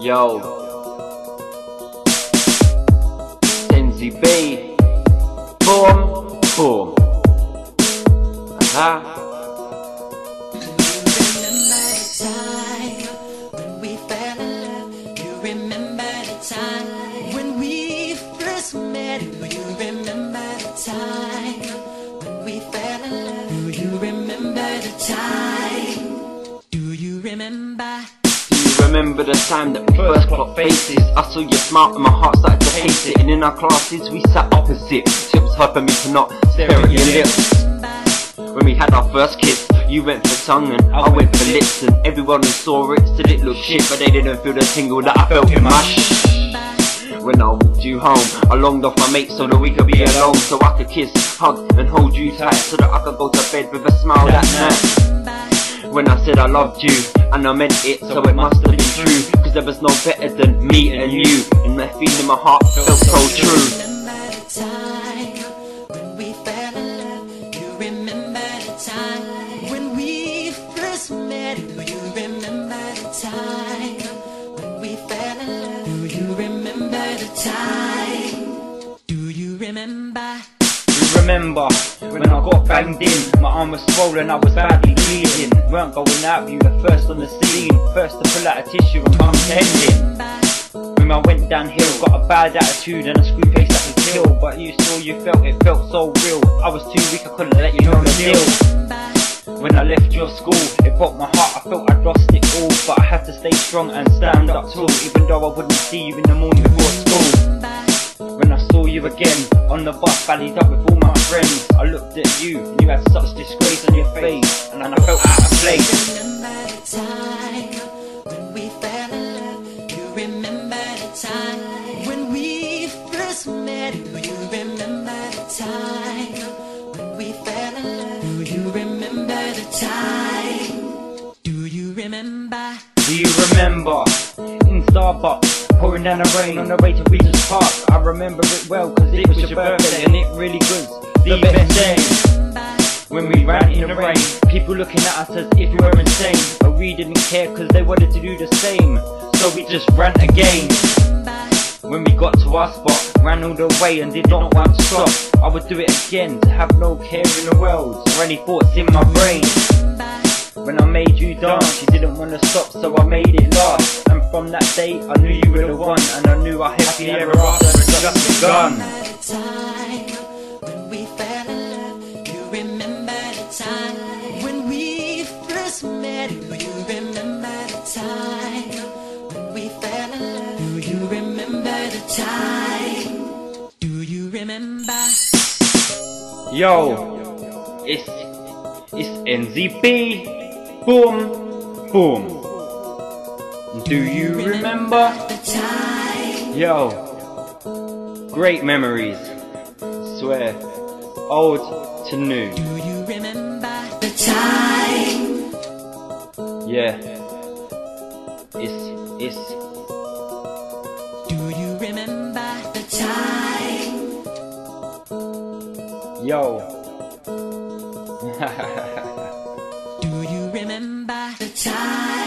Yo, enze, boom, boom. Aha. Remember the time when we first met? Do you remember the time when we fell in love? Do you remember the time? Do you remember? Do you remember the time that we first clocked faces? I saw you smile and my heart started to pace it. And in our classes we sat opposite, so it was hard for me to not stare at your lips. When we had our first kiss, you went for tongue and I went for lips. And everyone who saw it said it looked shit, but they didn't feel the tingle that I felt in my When I walked you home, I longed off my mates so that we could be alone, so I could kiss, hug and hold you tight, so that I could go to bed with a smile that night. When I said I loved you, and I meant it, so it must have been true, cause there was no better than me and you, and that feeling in my heart felt so true. When we first met, do you remember the time when we fell in love? Do you remember the time? Do you remember? You remember when I got banged in, my arm was swollen, I was badly bleeding. Weren't going out, you were first on the scene, first to pull out a tissue and come tending. When I went downhill, got a bad attitude and a screw face that could kill, but you saw you felt, it felt so real. I was too weak, I couldn't let you know the deal. When I left your school, it broke my heart, I felt I'd lost it all, but I had to stay strong and stand up tall, even though I wouldn't see you in the morning before school. When I saw you again, on the bus, ballied up with all my friends, I looked at you, and you had such disgrace on your face, and I felt out of place. Remember the time when we fell in love? You remember the time when we first met? Do you remember the time when we fell in love? Do you remember the time? Do you remember? Do you remember in Starbucks, pouring down the rain on the way to Regent's Park? I remember it well cause it was your birthday and it really was the best day. When we ran in the rain, people looking at us as if we were insane, but we didn't care cause they wanted to do the same, so we just ran again. When we got to our spot, ran all the way and did not want to stop. I would do it again to have no care in the world or any thoughts in my brain. When I made you dance, you didn't want to stop, so I made it last. And from that day, I knew you were the one, and I knew our happy ever after had just begun. When we fell in love, you remember the time when we first met? Do you remember the time when we fell in love? Do you remember the time? Do you remember? Yo, it's enze, boom, boom. Do you remember the time? Yo, great memories, swear, old to new. Do you remember the time? Yeah, it's. Do you remember the time? Yo. Do you remember the time?